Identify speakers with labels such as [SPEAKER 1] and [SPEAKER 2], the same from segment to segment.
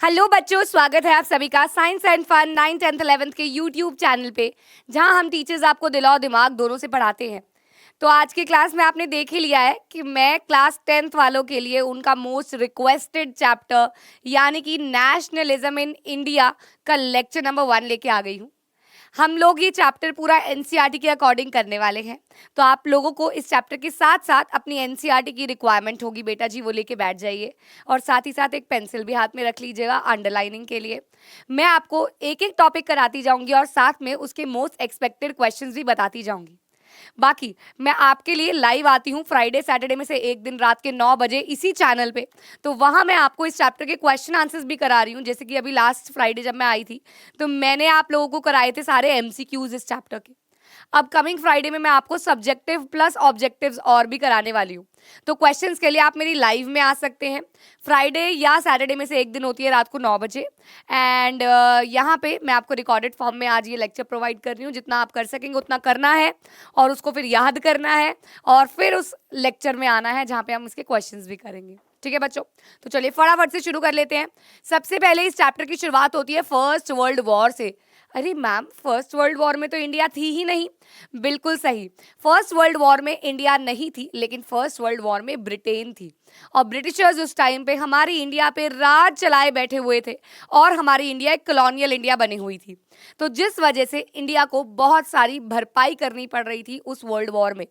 [SPEAKER 1] Hello बच्चों, स्वागत है आप सभी का science and fun 9th 10th 11th के यूट्यूब चैनल पे, जहां हम टीचर्स आपको दिल और दिमाग दोनों से पढ़ाते हैं। तो आज की क्लास में आपने देख ही लिया है कि मैं क्लास 10th वालों के लिए उनका मोस्ट रिक्वेस्टेड चैप्टर यानी कि नेशनलिज्म इन इंडिया का लेक्चर नंबर 1 लेके आ गई हूँ। हम लोग ये चैप्टर पूरा एनसीईआरटी के अकॉर्डिंग करने वाले हैं, तो आप लोगों को इस चैप्टर के साथ साथ अपनी एनसीईआरटी की रिक्वायरमेंट होगी बेटा जी, वो लेके बैठ जाइए और साथ ही साथ एक पेंसिल भी हाथ में रख लीजिएगा अंडरलाइनिंग के लिए। मैं आपको एक एक टॉपिक कराती जाऊंगी और साथ में उसके मोस्ट एक्सपेक्टेड क्वेश्चंस भी बताती जाऊंगी। बाकी मैं आपके लिए लाइव आती हूँ फ्राइडे सैटरडे में से एक दिन रात के 9 बजे इसी चैनल पे, तो वहाँ मैं आपको इस चैप्टर के क्वेश्चन आंसर्स भी करा रही हूँ। जैसे कि अभी लास्ट फ्राइडे जब मैं आई थी तो मैंने आप लोगों को कराए थे सारे एमसीक्यूज इस चैप्टर के। अब कमिंग फ्राइडे में मैं आपको सब्जेक्टिव प्लस ऑब्जेक्टिव्स और भी कराने वाली हूँ। तो क्वेश्चंस के लिए आप मेरी लाइव में आ सकते हैं। फ्राइडे या सैटरडे में से एक दिन होती है रात को 9 बजे। एंड यहाँ पे मैं आपको रिकॉर्डेड फॉर्म में आज ये लेक्चर प्रोवाइड कर रही हूँ। जितना आप कर सकेंगे उतना करना है और उसको फिर याद करना है और फिर उस लेक्चर में आना है जहाँ पे हम इसके क्वेश्चंस भी करेंगे। ठीक है बच्चों, तो चलिए फटाफट से शुरू कर लेते हैं। सबसे पहले इस चैप्टर की शुरुआत होती है फर्स्ट वर्ल्ड वॉर से। अरे मैम, फर्स्ट वर्ल्ड वॉर में तो इंडिया थी ही नहीं। बिल्कुल सही, फर्स्ट वर्ल्ड वॉर में इंडिया नहीं थी, लेकिन फर्स्ट वर्ल्ड वॉर में ब्रिटेन थी और ब्रिटिशर्स उस टाइम पे हमारी इंडिया पे राज चलाए बैठे हुए थे और हमारी इंडिया एक कॉलोनियल इंडिया बनी हुई थी। तो जिस वजह से इंडिया को बहुत सारी भरपाई करनी पड़ रही थी उस वर्ल्ड वॉर में,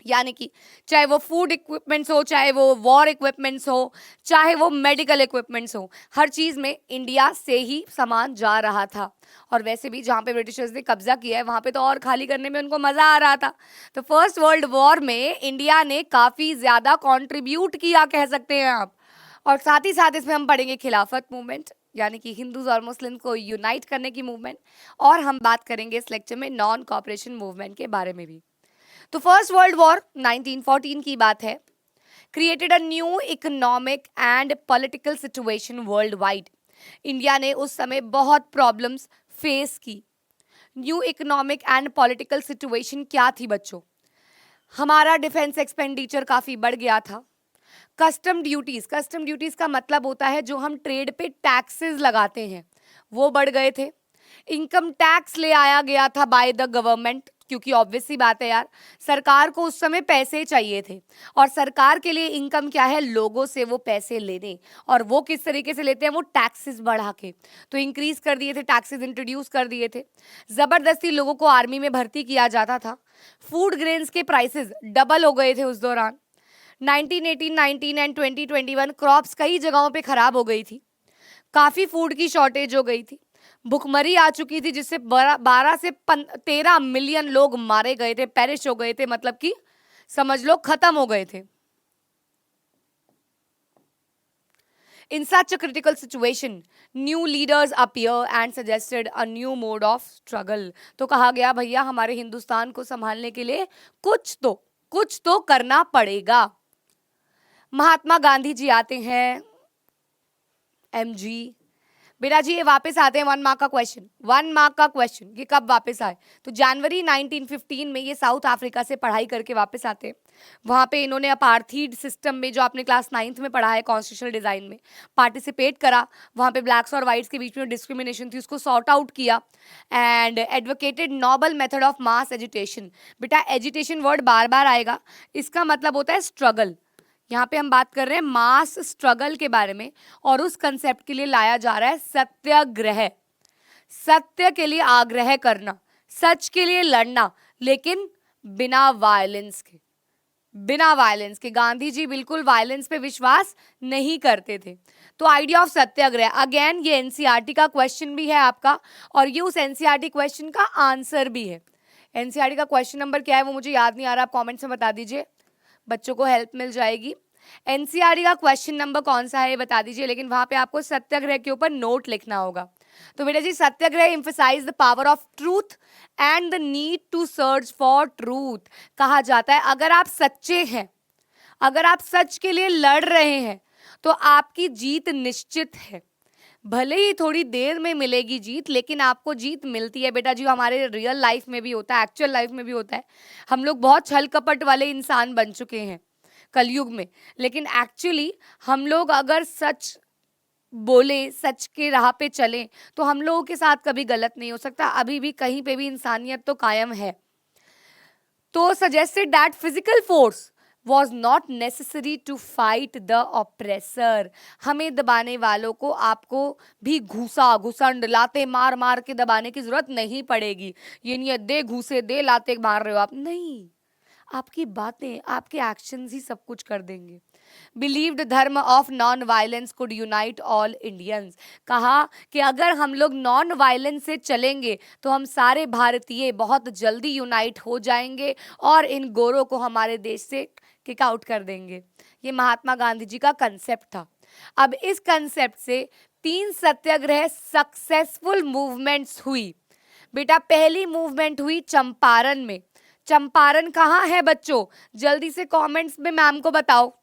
[SPEAKER 1] यानी कि चाहे वो फूड इक्विपमेंट्स हो, चाहे वो वॉर इक्विपमेंट्स हो, चाहे वो मेडिकल इक्विपमेंट्स हो, हर चीज़ में इंडिया से ही सामान जा रहा था। और वैसे भी जहाँ पे ब्रिटिशर्स ने कब्जा किया है वहाँ पे तो और खाली करने में उनको मज़ा आ रहा था। तो फर्स्ट वर्ल्ड वॉर में इंडिया ने काफ़ी ज़्यादा कॉन्ट्रीब्यूट किया, कह सकते हैं आप। और साथ ही साथ इसमें हम पढ़ेंगे खिलाफत मूवमेंट, यानी कि हिंदूज और मुस्लिम को यूनाइट करने की मूवमेंट, और हम बात करेंगे इस लेक्चर में नॉन कॉपरेशन मूवमेंट के बारे में भी। तो फर्स्ट वर्ल्ड वॉर 1914 की बात है। Created a new economic and political situation world wide. India ने उस समय बहुत प्रॉब्लम्स फेस की। New economic and political situation क्या थी बच्चों? हमारा डिफेंस एक्सपेंडिचर काफ़ी बढ़ गया था। कस्टम ड्यूटीज़ का मतलब होता है जो हम ट्रेड पे टैक्सेस लगाते हैं, वो बढ़ गए थे। इनकम टैक्स ले आया गया था बाय द गवर्नमेंट, क्योंकि ऑब्वियस सी बात है यार, सरकार को उस समय पैसे चाहिए थे और सरकार के लिए इनकम क्या है? लोगों से वो पैसे लेने। और वो किस तरीके से लेते हैं? वो टैक्सेस बढ़ा के। तो इंक्रीज कर दिए थे, टैक्सेस इंट्रोड्यूस कर दिए थे। ज़बरदस्ती लोगों को आर्मी में भर्ती किया जाता था। फूड ग्रेन्स के प्राइसेस डबल हो गए थे उस दौरान। 1918, 19 एंड 2021 क्रॉप्स कई जगहों पे खराब हो गई थी। काफ़ी फूड की शॉर्टेज हो गई थी। भुखमरी आ चुकी थी जिससे 12 से 13 मिलियन लोग मारे गए थे, पेरिश हो गए थे, मतलब कि समझ लो खत्म हो गए थे। In such a critical situation, new leaders appear and suggested a new mode of struggle. तो कहा गया भैया हमारे हिंदुस्तान को संभालने के लिए कुछ तो करना पड़ेगा। महात्मा गांधी जी आते हैं, एमजी। बेटा जी ये वापस आते हैं 1 मार्क का क्वेश्चन। ये कब वापस आए? तो जनवरी 1915 में ये साउथ अफ्रीका से पढ़ाई करके वापस आते हैं। वहाँ पे इन्होंने अपार्थीड सिस्टम में, जो आपने क्लास 9th में पढ़ा है कॉन्स्टिट्यूशनल डिज़ाइन में, पार्टिसिपेट करा। वहाँ पे ब्लैक्स और वाइट्स के बीच में डिस्क्रिमिनेशन थी, उसको सॉर्ट आउट किया and advocated noble method of mass agitation. बेटा एजिटेशन वर्ड बार बार आएगा, इसका मतलब होता है स्ट्रगल। यहाँ पे हम बात कर रहे हैं मास स्ट्रगल के बारे में और उस कंसेप्ट के लिए लाया जा रहा है सत्याग्रह। सत्य के लिए आग्रह करना, सच के लिए लड़ना, लेकिन बिना वायलेंस के। बिना वायलेंस के गांधी जी बिल्कुल वायलेंस पे विश्वास नहीं करते थे। तो आइडिया ऑफ सत्याग्रह, अगेन ये एनसीईआरटी का क्वेश्चन भी है आपका और ये उस एनसीईआरटी क्वेश्चन का आंसर भी है। एनसीईआरटी का क्वेश्चन नंबर क्या है वो मुझे याद नहीं आ रहा, आप कॉमेंट्स में बता दीजिए, बच्चों को हेल्प मिल जाएगी। एनसीईआरटी का क्वेश्चन नंबर कौन सा है ये बता दीजिए, लेकिन वहां पे आपको सत्याग्रह के ऊपर नोट लिखना होगा। तो बेटा जी satyagraha emphasise the power of truth and the need to search for truth. कहा जाता है अगर आप सच्चे हैं, अगर आप सच के लिए लड़ रहे हैं तो आपकी जीत निश्चित है। भले ही थोड़ी देर में मिलेगी जीत, लेकिन आपको जीत मिलती है बेटा जी। हमारे रियल लाइफ में भी होता है, एक्चुअल लाइफ में भी होता है। हम लोग बहुत छल कपट वाले इंसान बन चुके हैं कलयुग में, लेकिन एक्चुअली हम लोग अगर सच बोले, सच के राह पे चलें, तो हम लोगों के साथ कभी गलत नहीं हो सकता। अभी भी कहीं पे भी इंसानियत तो कायम है। तो suggested that physical force was not necessary to fight the oppressor। हमें दबाने वालों को आपको भी घूसा घुसंड लाते मार मार के दबाने की जरूरत नहीं पड़ेगी। ये नहीं है दे घूसे दे लाते मार रहे हो आप, नहीं, आपकी बातें आपके एक्शंस ही सब कुछ कर देंगे। बिलीव्ड धर्म of non violence could unite all Indians. कहा कि अगर हम लोग नॉन वायलेंस से चलेंगे तो हम सारे भारतीय बहुत जल्दी यूनाइट हो जाएंगे और इन गोरों को हमारे देश से किक आउट कर देंगे। ये महात्मा गांधी जी का कंसेप्ट था। अब इस कंसेप्ट से 3 सत्याग्रह सक्सेसफुल मूवमेंट्स हुई। बेटा पहली मूवमेंट हुई चंपारण में। चंपारण कहाँ है बच्चों? जल्दी से कमेंट्स में मैम को बताओ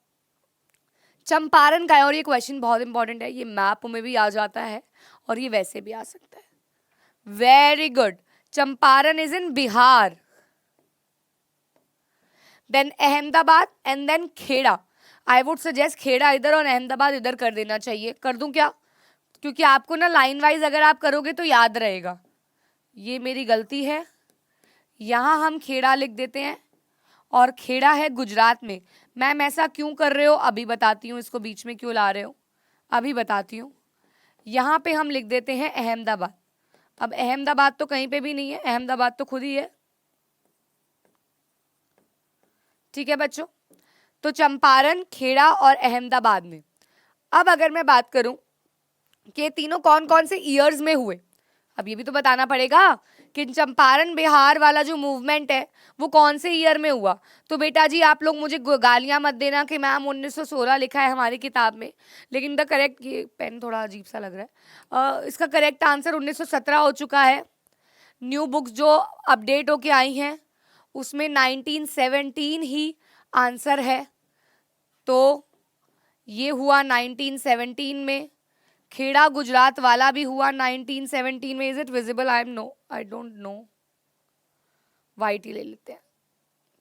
[SPEAKER 1] चंपारण का है। और ये क्वेश्चन बहुत इंपॉर्टेंट है, ये मैप में भी आ जाता है और ये वैसे भी आ सकता है। Very good, Champaran is in Bihar. Then Ahmedabad and then Kheda. I would suggest Kheda इधर और अहमदाबाद इधर कर देना चाहिए। कर दूं क्या? क्योंकि आपको ना लाइन वाइज अगर आप करोगे तो याद रहेगा। ये मेरी गलती है, यहाँ हम खेड़ा लिख देते हैं और खेड़ा है गुजरात में। मैम ऐसा क्यों कर रहे हो? अभी बताती हूँ। इसको बीच में क्यों ला रहे हो? अभी बताती हूँ। यहाँ पे हम लिख देते हैं अहमदाबाद। अब अहमदाबाद तो कहीं पे भी नहीं है, अहमदाबाद तो खुद ही है। ठीक है बच्चों, तो चंपारण, खेड़ा और अहमदाबाद में। अब अगर मैं बात करूं कि ये तीनों कौन कौन से ईयर्स में हुए, अब ये भी तो बताना पड़ेगा कि चंपारण बिहार वाला जो मूवमेंट है वो कौन से ईयर में हुआ। तो बेटा जी आप लोग मुझे गालियां मत देना कि मैम 1916 लिखा है हमारी किताब में, लेकिन द करेक्ट, ये पेन थोड़ा अजीब सा लग रहा है, इसका करेक्ट आंसर 1917 हो चुका है। न्यू बुक्स जो अपडेट होके आई हैं उसमें 1917 ही आंसर है। तो ये हुआ 1917 में। खेड़ा गुजरात वाला भी हुआ 1917 में। Is it visible? I don't know. White ही ले लेते हैं।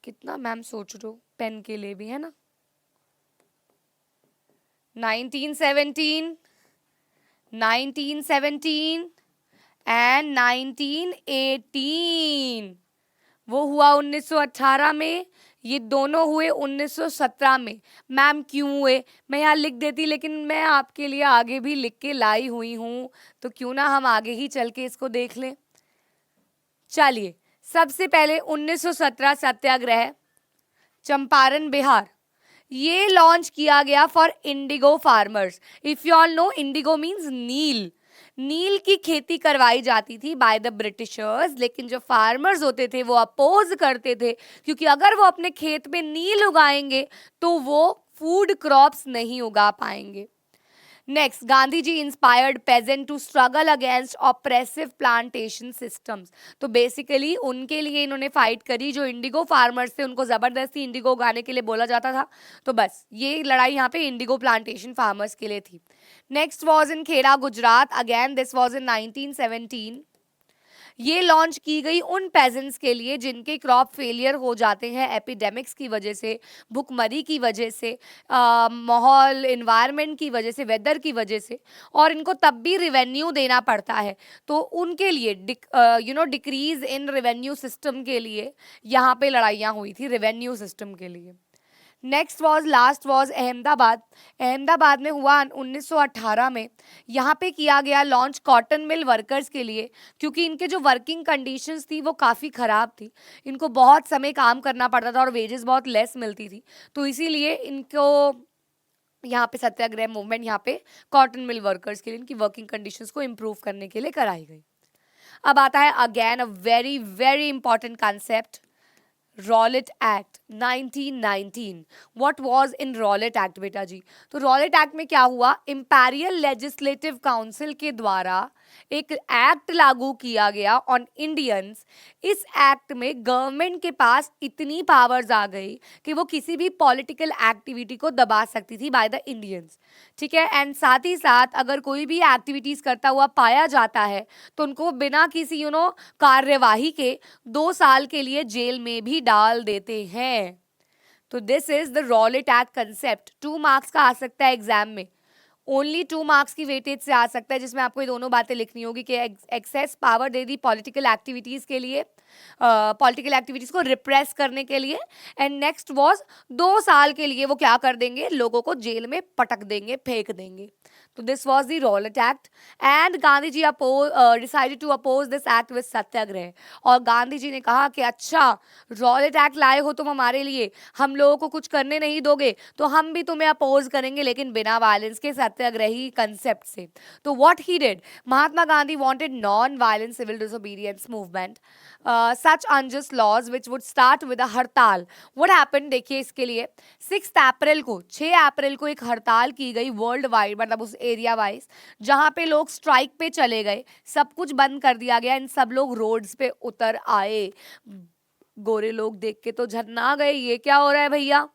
[SPEAKER 1] कितना मैम सोच रहे हो, पेन के लिए भी है ना। 1917, 1917 एंड 1918 वो हुआ 1918 में। ये दोनों हुए 1917 में। मैम क्यों हुए? मैं यहाँ लिख देती, लेकिन मैं आपके लिए आगे भी लिख के लाई हुई हूँ, तो क्यों ना हम आगे ही चल के इसको देख लें। चलिए, सबसे पहले 1917 सत्याग्रह चंपारण बिहार, ये लॉन्च किया गया for indigo farmers. If you all know, indigo means neel. नील की खेती करवाई जाती थी बाय द ब्रिटिशर्स, लेकिन जो फार्मर्स होते थे वो अपोज करते थे, क्योंकि अगर वो अपने खेत में नील उगाएंगे तो वो फूड क्रॉप्स नहीं उगा पाएंगे। Next, Gandhi ji inspired peasant to struggle against oppressive plantation systems. तो बेसिकली उनके लिए इन्होंने फाइट करी। जो इंडिगो फार्मर्स थे उनको जबरदस्ती इंडिगो उगाने के लिए बोला जाता था, तो बस ये लड़ाई यहाँ पे इंडिगो प्लांटेशन फार्मर्स के लिए थी। Next was in Kheda Gujarat, again this was in 1917। ये लॉन्च की गई उन पेजेंट्स के लिए जिनके क्रॉप फेलियर हो जाते हैं एपिडेमिक्स की वजह से, भुखमरी की वजह से, माहौल इन्वायरमेंट की वजह से, वेदर की वजह से, और इनको तब भी रिवेन्यू देना पड़ता है। तो उनके लिए डिक्रीज इन रेवेन्यू सिस्टम के लिए यहाँ पे लड़ाइयाँ हुई थी, रेवेन्यू सिस्टम के लिए। Next was last was Ahmedabad. Ahmedabad में हुआ 1918 में। यहाँ पे किया गया लॉन्च कॉटन मिल वर्कर्स के लिए, क्योंकि इनके जो वर्किंग कंडीशंस थी वो काफ़ी ख़राब थी। इनको बहुत समय काम करना पड़ता था और वेजेस बहुत लेस मिलती थी, तो इसीलिए इनको यहाँ पे सत्याग्रह मूवमेंट यहाँ पे कॉटन मिल वर्कर्स के लिए इनकी वर्किंग कंडीशंस को इम्प्रूव करने के लिए कराई गई। अब आता है again a very very important concept, Rowlatt act 1919। What was in Rowlatt act बेटा जी? तो रॉलेट एक्ट में क्या हुआ, इंपीरियल लेजिस्लेटिव काउंसिल के द्वारा एक एक्ट लागू किया गया ऑन इंडियंस। इस एक्ट में गवर्नमेंट के पास इतनी पावर्स आ गई कि वो किसी भी पॉलिटिकल एक्टिविटी को दबा सकती थी बाय द इंडियंस। ठीक है, एंड साथ ही साथ अगर कोई भी एक्टिविटीज करता हुआ पाया जाता है तो उनको बिना किसी कार्यवाही के 2 साल के लिए जेल में भी डाल देते हैं। तो this is the Rowlatt act concept. 2 marks का आ सकता है एग्जाम में। ओनली 2 मार्क्स की वेटेज से आ सकता है, जिसमें आपको ये दोनों बातें लिखनी होगी कि एक्सेस पावर दे दी पॉलिटिकल एक्टिविटीज़ के लिए, पॉलिटिकल एक्टिविटीज़ को रिप्रेस करने के लिए। एंड नेक्स्ट वॉज 2 साल के लिए वो क्या कर देंगे, लोगों को जेल में पटक देंगे, फेंक देंगे। तो this was the Rowlatt Act and Gandhi ji decided to oppose this act with satyagraha. और गांधी जी ने कहा कि अच्छा, रॉलेट एक्ट लाए हो तुम हमारे लिए, हम लोगों को कुछ करने नहीं दोगे, तो हम भी तुम्हें अपोज करेंगे, लेकिन बिना वायलेंस के, सत्याग्रही कंसेप्ट से। तो what he did, Mahatma Gandhi wanted non violent civil disobedience movement, such unjust laws which would start with a hartal. What happened, देखिए इसके लिए 6 अप्रैल को एक हड़ताल की गई वर्ल्ड वाइड, मतलब उस एरिया वाइज, जहां पे लोग स्ट्राइक पे चले गए, सब कुछ बंद कर दिया गया, इन सब लोग रोड्स पे उतर आए। गोरे लोग देख के तो झन्ना गए, ये क्या हो रहा है भैया,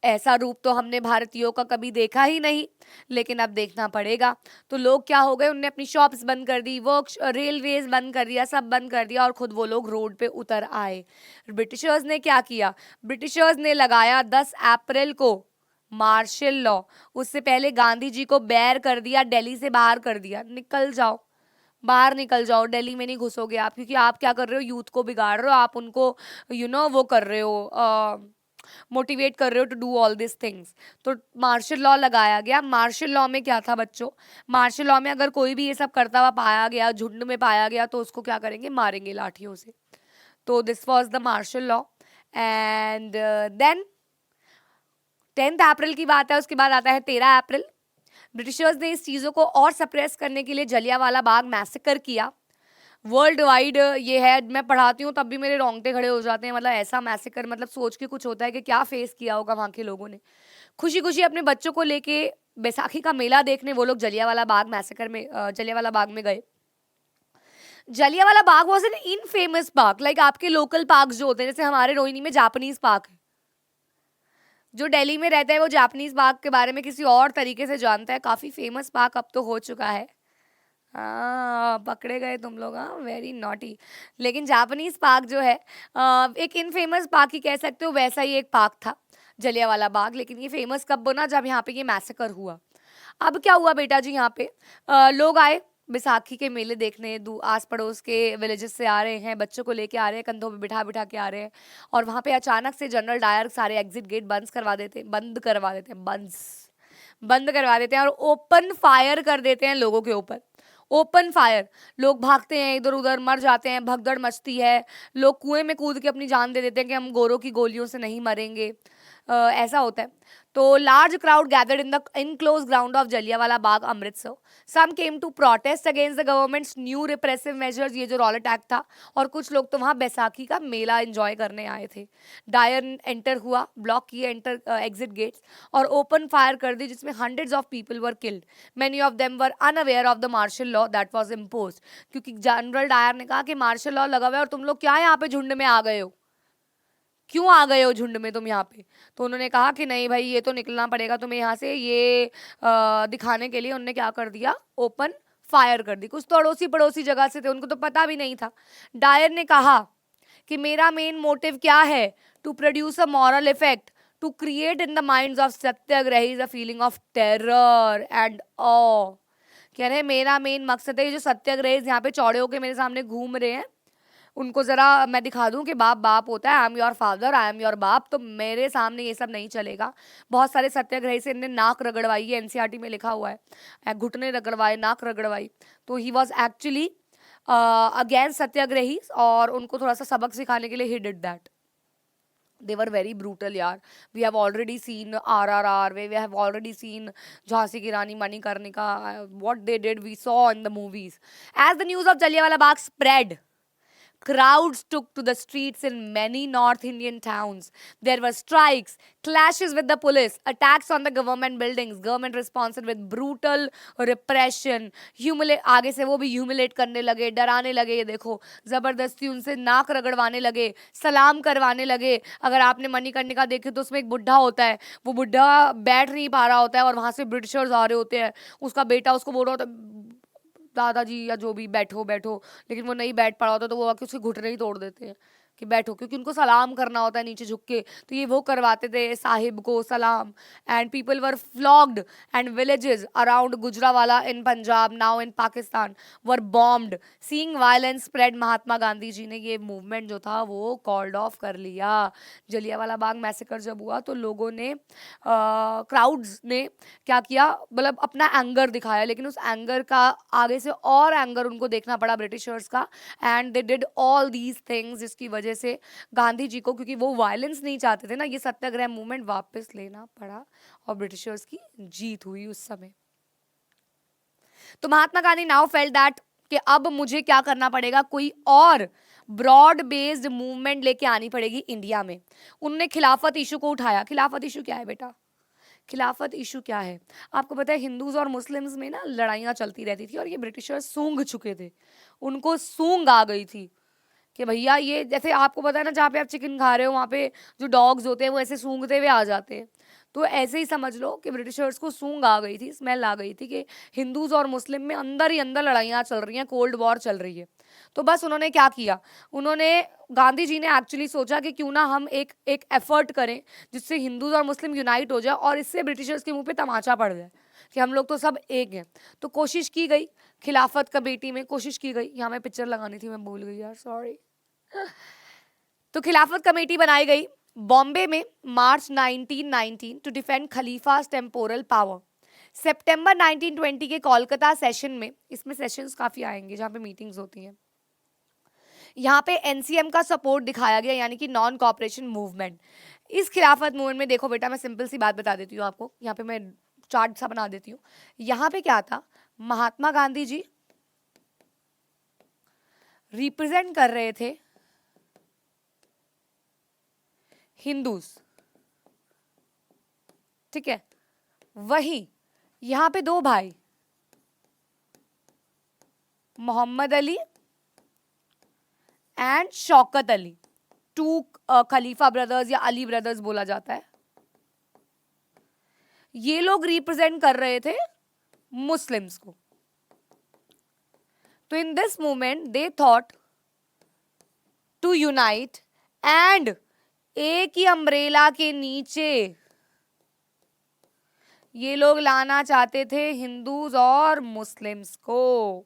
[SPEAKER 1] ऐसा रूप तो हमने भारतीयों का कभी देखा ही नहीं, लेकिन अब देखना पड़ेगा। तो लोग क्या हो गए, उनने अपनी शॉप्स बंद कर दी, वर्क रेलवेज बंद कर दिया, सब बंद कर दिया, और खुद वो लोग रोड पे उतर आए। ब्रिटिशर्स ने क्या किया, ब्रिटिशर्स ने लगाया 10 अप्रैल को मार्शल लॉ। उससे पहले गांधी जी को बैर कर दिया, दिल्ली से बाहर कर दिया, निकल जाओ, बाहर निकल जाओ, दिल्ली में नहीं घुसोगे आप, क्योंकि आप क्या कर रहे हो, यूथ को बिगाड़ रहे हो, आप उनको वो कर रहे हो, मोटिवेट कर रहे हो to do all this things. तो मार्शल लॉ लगाया गया। मार्शल लॉ में क्या था बच्चों, मार्शल लॉ में अगर कोई भी ये सब करता हुआ पाया गया, झुंड में पाया गया, तो उसको क्या करेंगे, मारेंगे लाठियों से। तो this was the martial law. And then 10 April की बात है, उसके बाद आता है 13 अप्रैल। ब्रिटिशर्स ने इस चीज़ों को और सप्रेस करने के लिए जलियांवाला बाग मैसेकर किया। वर्ल्ड वाइड ये है, मैं पढ़ाती हूँ तब भी मेरे रोंगटे खड़े हो जाते हैं, मतलब ऐसा मैसेकर, मतलब सोच के कुछ होता है कि क्या फेस किया होगा वहाँ के लोगों ने। खुशी खुशी अपने बच्चों को लेके बैसाखी का मेला देखने वो लोग जलियांवाला बाग मैसेकर में, जलियांवाला बाग में गए। Jallianwala Bagh was an infamous park, like आपके लोकल पार्क जो होते हैं, जैसे हमारे रोहिणी में जापानीज पार्क है, जो दिल्ली में रहता है वो जापानीज पार्क के बारे में किसी और तरीके से जानता है, काफी फेमस पार्क अब तो हो चुका है। हाँ, पकड़े गए तुम लोग, हाँ, वेरी नॉटी। लेकिन जापानीज पार्क जो है, एक इनफेमस पार्क ही कह सकते हो, वैसा ही एक पार्क था जलियांवाला बाग। लेकिन ये फेमस कब बना, जब यहाँ पे ये मैसेकर हुआ। अब क्या हुआ बेटा जी, यहाँ पे लोग आए बैसाखी के मेले देखने, आस पड़ोस के विलेजेस से आ रहे हैं, बच्चों को लेके आ रहे हैं, कंधों पे बिठा बिठा के आ रहे हैं, और वहाँ पे अचानक से जनरल डायर सारे एग्जिट गेट बंद करवा देते हैं और ओपन फायर कर देते हैं लोगों के ऊपर। ओपन फायर, लोग भागते हैं इधर उधर, मर जाते हैं, भगदड़ मचती है, लोग कुएं में कूद के अपनी जान दे देते हैं कि हम गोरों की गोलियों से नहीं मरेंगे, ऐसा होता है। तो large crowd gathered in the enclosed ground of Jallianwala Bagh Amritsar. Some came to protest against the government's new repressive measures, ये जो रॉलेट एक्ट था, और कुछ लोग तो वहाँ बैसाखी का मेला एंजॉय करने आए थे। डायर एंटर हुआ, ब्लॉक किए एग्जिट गेट्स, और ओपन फायर कर दी, जिसमें hundreds of people were killed. Many of them were unaware of the martial law that was imposed, क्योंकि जनरल डायर ने कहा कि मार्शल लॉ लगा हुआ है और तुम लोग क्या यहाँ पे झुंड में आ गए हो, क्यों आ गए हो झुंड में तुम यहाँ पे। तो उन्होंने कहा कि नहीं भाई, ये तो निकलना पड़ेगा तुम्हें यहाँ से, ये दिखाने के लिए उन्होंने क्या कर दिया, ओपन फायर कर दी। कुछ तो अड़ोसी पड़ोसी जगह से थे, उनको तो पता भी नहीं था। डायर ने कहा कि मेरा मेन मोटिव क्या है, to produce a moral effect, to create in the minds of satyagrahis a feeling of terror and awe. कह रहे हैं मेरा मेन मकसद है, ये जो सत्याग्रही यहाँ पे चौड़े होके मेरे सामने घूम रहे हैं, उनको जरा मैं दिखा दूं कि बाप बाप होता है, I am your father, I am your बाप, तो मेरे सामने ये सब नहीं चलेगा। बहुत सारे सत्याग्रही से इनने नाक रगड़वाई है, एनसीईआरटी में लिखा हुआ है, घुटने रगड़वाए, नाक रगड़वाई। तो ही वॉज एक्चुअली अगेंस्ट सत्याग्रही, और उनको थोड़ा सा सबक सिखाने के लिए he did that. They were very brutal, yaar. We have already seen RRR, we have already seen Jhansi Ki Rani Manikarnika, what they did, we saw in the movies. As the news of Jallianwala Bagh spread, crowds took to the streets in many North Indian towns. There were strikes, clashes with the police, attacks on the government buildings. Government responded with brutal repression. आगे से वो भी humiliate करने लगे, डराने लगे, ये देखो, जबरदस्ती उनसे नाक रगड़वाने लगे, सलाम करवाने लगे। अगर आपने मणिकर्णिका देखे तो उसमें एक बुढ़ा होता है, वो बुढ़ा बैठ नहीं पा रहा होता है, और वहां से ब्रिटिशर्स आ रहे होते हैं, उसका बेटा उसको बोल रहा होता है दादाजी या जो भी, बैठो बैठो, लेकिन वो नहीं बैठ पा रहा होता, तो वो आके उसके घुटने ही तोड़ देते हैं। कि बैठो, क्योंकि उनको सलाम करना होता है नीचे झुक के, तो ये वो करवाते थे साहिब को सलाम. And people were flogged and villages around Gujranwala in Punjab, now in Pakistan, were bombed. Seeing violence spread, Mahatma Gandhi ji ने ये मूवमेंट जो था वो कॉल्ड ऑफ कर लिया. जलियांवाला बाग मैसेकर जब हुआ तो लोगों ने, क्राउड्स ने क्या किया, मतलब अपना एंगर दिखाया, लेकिन उस एंगर का आगे से और एंगर उनको देखना पड़ा ब्रिटिशर्स का. And they did all these things, जिसकी वजह से गांधी जी को, क्योंकि वो वायलेंस नहीं चाहते थे ना, ये सत्याग्रह मूवमेंट वापस लेना पड़ा और ब्रिटिशर्स की जीत हुई उस समय. तो Mahatma Gandhi now felt that कि अब मुझे क्या करना पड़ेगा, कोई और ब्रॉड बेस्ड मूवमेंट लेके आनी पड़ेगी इंडिया में. उन्होंने खिलाफत इशू को उठाया. खिलाफत इशू क्या है बेटा? खिलाफत इशू क्या है? आपको पता है हिंदूज और मुस्लिम्स में ना लड़ाइयाँ चलती रहती थी और ये ब्रिटिशर्स सूंघ चुके थे. उनको सूंघ आ गई थी कि भैया ये, जैसे आपको पता है ना, जहाँ पे आप चिकन खा रहे हो वहाँ पे जो डॉग्स होते हैं वो ऐसे सूंघते हुए आ जाते हैं. तो ऐसे ही समझ लो कि ब्रिटिशर्स को सूंघ आ गई थी, स्मेल आ गई थी कि हिंदूज और मुस्लिम में अंदर ही अंदर लड़ाइयाँ चल रही हैं, कोल्ड वॉर चल रही है. तो बस उन्होंने क्या किया, उन्होंने, गांधी जी ने एक्चुअली सोचा कि क्यों ना हम एक एफर्ट करें जिससे हिंदूज और मुस्लिम यूनाइट हो जाए और इससे ब्रिटिशर्स के मुंह पे तमाचा पड़ जाए कि हम लोग तो सब एक हैं. तो कोशिश की गई, खिलाफत कमेटी में कोशिश की गई. यहाँ मैं पिक्चर लगानी थी, मैं भूल गई यार, सॉरी. तो खिलाफत कमेटी बनाई गई बॉम्बे में मार्च 1919 टू डिफेंड खलीफास टेम्पोरल पावर. सितंबर 1920 के कोलकाता सेशन में, इसमें सेशंस काफी आएंगे जहाँ पे मीटिंग्स होती हैं, यहाँ पे एनसीएम का सपोर्ट दिखाया गया, यानी कि नॉन कॉपरेशन मूवमेंट. इस खिलाफत मूवमेंट में देखो बेटा, मैं सिंपल सी बात बता देती हूँ आपको, यहाँ पे मैं चार्ट सा बना देती हूँ. यहाँ पे क्या था, महात्मा गांधी जी रिप्रेजेंट कर रहे थे हिंदूज, ठीक है. वही यहां पे दो भाई, Mohammad Ali and Shaukat Ali, two Khalifa brothers या अली ब्रदर्स बोला जाता है, ये लोग रिप्रेजेंट कर रहे थे मुस्लिम्स को. तो in this movement they thought to unite and एक ही अम्ब्रेला के नीचे ये लोग लाना चाहते थे हिंदूज और मुस्लिम्स को.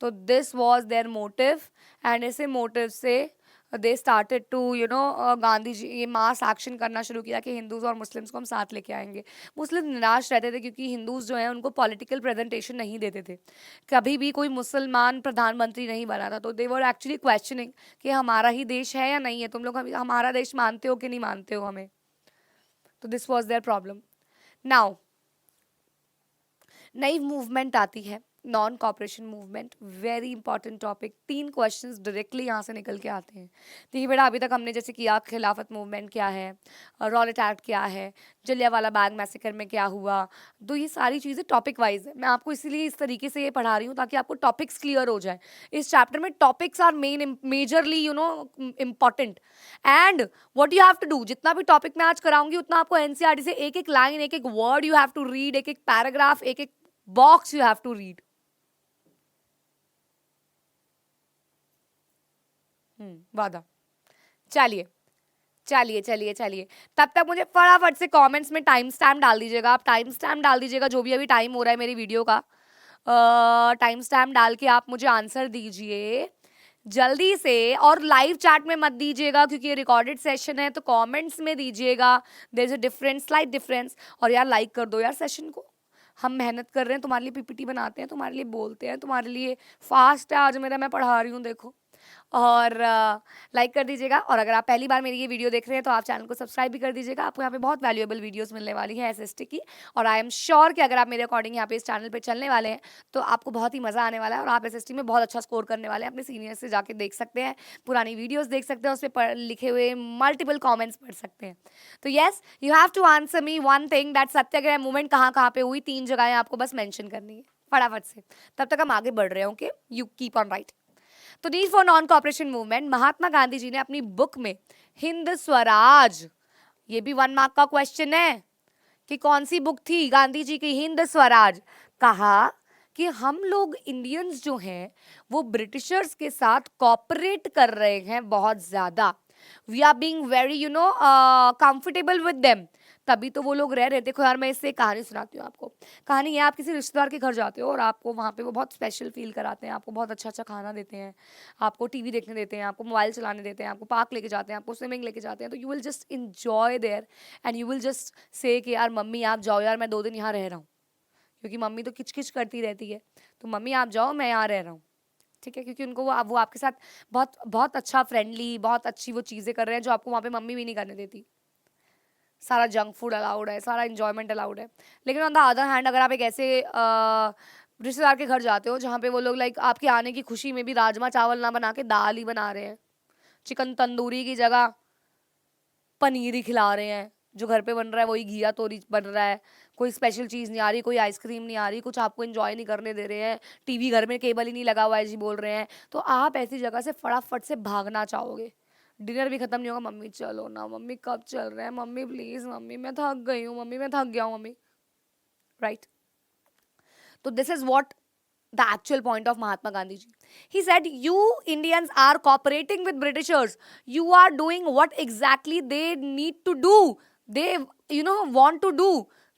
[SPEAKER 1] तो this was their motive and इसी मोटिव से they started to Gandhi ji ये मास एक्शन करना शुरू किया कि हिंदूज और मुस्लिम्स को हम साथ लेके आएंगे. मुस्लिम निराश रहते थे क्योंकि हिंदूज जो है उनको पॉलिटिकल प्रेजेंटेशन नहीं देते थे, कभी भी कोई मुसलमान प्रधानमंत्री नहीं बना था. तो दे वर एक्चुअली क्वेश्चनिंग कि हमारा ही देश है या नहीं है, तुम लोग हमारा देश मानते हो कि नहीं मानते हो हमें. तो this was their problem. Now नई मूवमेंट आती है non cooperation movement, very important topic. 3 questions directly यहाँ से निकल के आते हैं. देखिए बेटा, अभी तक हमने जैसे किया खिलाफत मूवमेंट क्या है, रॉलेट एक्ट क्या है, जलियांवाला बाग मैसेकर में क्या हुआ, तो ये सारी चीज़ें टॉपिक वाइज है. मैं आपको इसीलिए इस तरीके से ये पढ़ा रही हूँ ताकि आपको टॉपिक्स क्लियर हो जाए. इस चैप्टर में topics are majorly important. And what you have to do, जितना भी टॉपिक मैं आज कराऊंगी उतना आपको एनसीईआरटी से एक एक लाइन, एक एक word you have to read, एक एक पैराग्राफ, एक एक box you have to read. वादा. चलिए चलिए चलिए चलिए, तब तक मुझे फटाफट से कमेंट्स में टाइम स्टैम्प डाल दीजिएगा. आप टाइम स्टैम्प डाल दीजिएगा, जो भी अभी टाइम हो रहा है मेरी वीडियो का, टाइम स्टैम्प डाल के आप मुझे आंसर दीजिए जल्दी से. और लाइव चैट में मत दीजिएगा क्योंकि ये रिकॉर्डेड सेशन है, तो कमेंट्स में दीजिएगा. There is a difference, slight difference. और यार लाइक कर दो यार सेशन को, हम मेहनत कर रहे हैं, तुम्हारे लिए पीपीटी बनाते हैं, तुम्हारे लिए बोलते हैं, तुम्हारे लिए फास्ट है आज मेरा, मैं पढ़ा रही हूँ देखो. और लाइक कर दीजिएगा. और अगर आप पहली बार मेरी ये वीडियो देख रहे हैं तो आप चैनल को सब्सक्राइब भी कर दीजिएगा. आपको यहाँ पे बहुत वैल्यूएबल वीडियोस मिलने वाली है एसएसटी की. और आई एम श्योर कि अगर आप मेरे अकॉर्डिंग यहाँ पे इस चैनल पे चलने वाले हैं तो आपको बहुत ही मज़ा आने वाला है और आप एसएसटी में बहुत अच्छा स्कोर करने वाले हैं. अपने सीनियर से जाके देख सकते हैं, पुरानी वीडियोज़ देख सकते हैं, उस पर लिखे हुए मल्टीपल कॉमेंट्स पढ़ सकते हैं. तो yes, you have to answer me one thing, that Satyagraha movement कहाँ कहाँ पे हुई. 3 जगहें आपको बस मैंशन करनी है फटाफट से. तब तक हम आगे बढ़ रहे हैं. Okay, you keep on write. तो need for non cooperation movement, Mahatma Gandhi ji ने अपनी बुक में हिंद स्वराज, ये भी 1 मार्क का क्वेश्चन है कि कौन सी बुक थी गांधी जी की, हिंद स्वराज, कहा कि हम लोग इंडियंस जो हैं वो ब्रिटिशर्स के साथ कॉपरेट कर रहे हैं बहुत ज़्यादा. We are being very comfortable with them, तभी तो वो लोग रह रहे। देखो यार, मैं इससे एक कहानी सुनाती हूँ आपको। कहानी ये, आप किसी रिश्तेदार के घर जाते हो और आपको वहाँ पे वो बहुत स्पेशल फील कराते हैं, आपको बहुत अच्छा अच्छा खाना देते हैं, आपको टीवी देखने देते हैं, आपको मोबाइल चलाने देते हैं, आपको पार्क लेके जाते हैं, आपको स्विमिंग लेके जाते हैं, तो you will just enjoy there and you will just say कि यार मम्मी आप जाओ यार, मैं 2 दिन यहाँ रह रहा हूँ, क्योंकि मम्मी तो किच किच करती रहती है, तो मम्मी आप जाओ, मैं यहाँ रह रहा हूँ। ठीक है, क्योंकि उनको वो आपके साथ बहुत बहुत अच्छा फ्रेंडली, बहुत अच्छी वो चीज़ें कर रहे हैं जो आपको वहाँ पे मम्मी भी नहीं करने देती। सारा जंक फूड अलाउड है, सारा इंजॉयमेंट अलाउड है। लेकिन ऑन द अदर हैंड, अगर आप एक ऐसे रिश्तेदार के घर जाते हो जहाँ पे वो लोग लाइक आपके आने की खुशी में भी राजमा चावल ना बना के दाल ही बना रहे हैं, चिकन तंदूरी की जगह पनीर ही खिला रहे हैं, जो घर पे बन रहा है वही घिया तोरी बन रहा है, कोई स्पेशल चीज़ नहीं आ रही, कोई आइसक्रीम नहीं आ रही, कुछ आपको एंजॉय नहीं करने दे रहे हैं, टीवी घर में केबल ही नहीं लगा हुआ है जी बोल रहे हैं, तो आप ऐसी जगह से फटाफट से भागना चाहोगे। डिनर भी खत्म नहीं होगा, मम्मी चलो ना, मम्मी कब चल रहे हैं, मम्मी प्लीज, मम्मी मैं थक गई हूँ, मम्मी मैं थक गया हूँ मम्मी, राइट। तो this is what the actual point of Mahatma Gandhi ji. He said, you Indians are cooperating with Britishers. You are doing what exactly they need to do. They, want to do.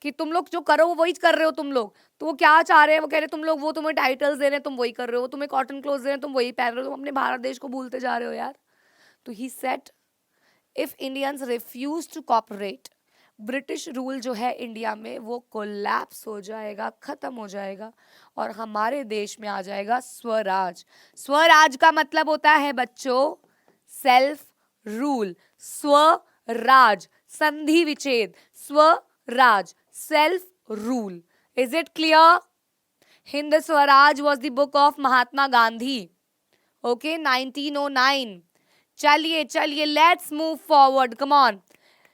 [SPEAKER 1] कि तुम लोग जो करो वो वही कर रहे हो तुम लोग। तो वो क्या चाह रहे हैं, वो कह रहे हैं तुम लोग, वो तुम्हें टाइटल्स दे रहे हैं तुम वही कर रहे हो, तुम्हें कॉटन क्लोथ दे रहे हैं तुम वही पहन रहे हो, तुम अपने भारत देश को भूलते जा रहे हो यार। तो he said, if Indians refuse to cooperate, British rule जो है इंडिया में वो कोलैप्स हो जाएगा, खत्म हो जाएगा, और हमारे देश में आ जाएगा स्वराज। स्वराज का मतलब होता है बच्चों सेल्फ रूल। स्वराज, संधि विच्छेद, Swaraj, self rule. Is it clear? Hind Swaraj was the book of Mahatma Gandhi, okay, 1909। चलिए चलिए, let's move forward, come on.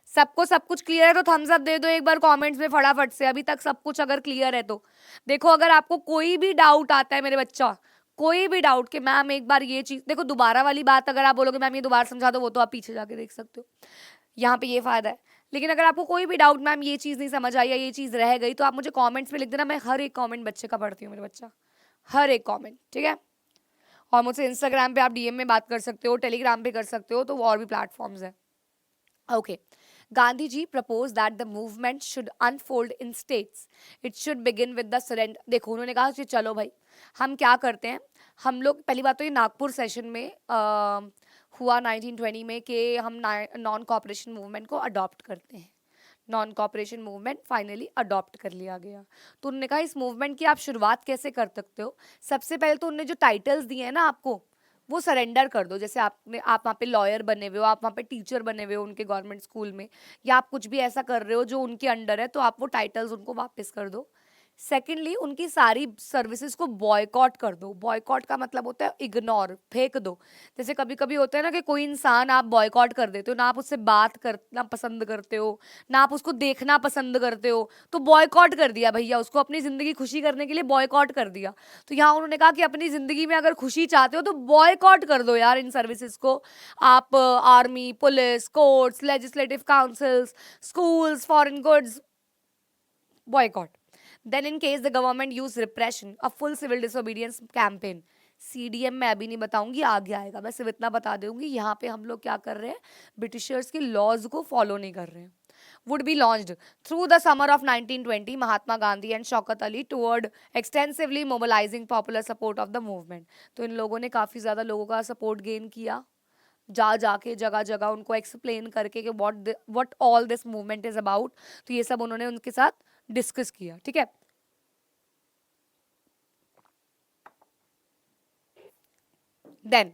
[SPEAKER 1] सबको सब कुछ क्लियर है तो थम्स अप दे दो एक बार कमेंट्स में फटाफट से, अभी तक सब कुछ अगर क्लियर है तो। देखो, अगर आपको कोई भी डाउट आता है मेरे बच्चा, कोई भी डाउट कि मैम एक बार ये चीज देखो, दोबारा वाली बात अगर आप बोलोगे मैम ये दोबारा समझा दो, वो तो आप पीछे जाके देख सकते हो, यहाँ पे ये फायदा है। लेकिन अगर आपको कोई भी डाउट, मैम ये चीज नहीं समझ आई या ये चीज रह गई, तो आप मुझे कॉमेंट्स में लिख देना, मैं हर एक कॉमेंट बच्चे का पढ़ती हूँ मेरे बच्चा, हर एक कॉमेंट, ठीक है। और मुझसे इंस्टाग्राम पे आप डीएम में बात कर सकते हो, टेलीग्राम पे कर सकते हो, तो वो और भी प्लेटफॉर्म्स हैं, okay. Gandhi ji proposed that the movement should unfold in states. It should begin with the surrender. देखो, उन्होंने कहा कि चलो भाई, हम क्या करते हैं, हम लोग पहली बात तो ये नागपुर सेशन में हुआ 1920 में कि हम नॉन कॉपरेशन मूवमेंट को अडॉप्ट करते हैं। Non cooperation movement finally adopt कर लिया गया। तो उन्होंने कहा इस मूवमेंट की आप शुरुआत कैसे कर सकते हो। सबसे पहले तो उन्होंने जो टाइटल्स दिए हैं ना आपको, वो सरेंडर कर दो। जैसे आप वहाँ पे लॉयर बने हुए हो, आप वहाँ पे टीचर बने हुए हो उनके गवर्नमेंट स्कूल में, या आप कुछ भी ऐसा कर रहे हो जो उनके अंडर है, तो आप वो टाइटल्स उनको वापस कर दो। सेकेंडली, उनकी सारी सर्विसेज को बॉयकॉट कर दो। बॉयकॉट का मतलब होता है इग्नोर, फेंक दो। जैसे कभी कभी होता है ना कि कोई इंसान आप बॉयकॉट कर देते हो ना, आप उससे बात करना पसंद करते हो ना, आप उसको देखना पसंद करते हो, तो बॉयकॉट कर दिया भैया, उसको अपनी जिंदगी खुशी करने के लिए बॉयकॉट कर दिया। तो यहाँ उन्होंने कहा कि अपनी जिंदगी में अगर खुशी चाहते हो तो बॉयकॉट कर दो यार इन सर्विसेज को। आप army, police, courts, legislative councils, schools, foreign goods, boycott. Then in case the government use repression, a full civil disobedience campaign, CDM मैं अभी नहीं बताऊंगी, आगे आएगा, मैं सिर्फ इतना बता दूंगी यहाँ पे हम लोग क्या कर रहे हैं, ब्रिटिशर्स के लॉज को फॉलो नहीं कर रहे हैं। would be launched through the summer of 1920, Mahatma Gandhi and Shaukat Ali toward extensively mobilizing popular support of the movement. तो इन लोगों ने काफ़ी ज़्यादा लोगों का सपोर्ट गेन किया, जा जाके जगह जगह उनको एक्सप्लेन करके कि what all this movement is about। तो ये सब उन्होंने उनके साथ डिस्कस किया, ठीक है। Then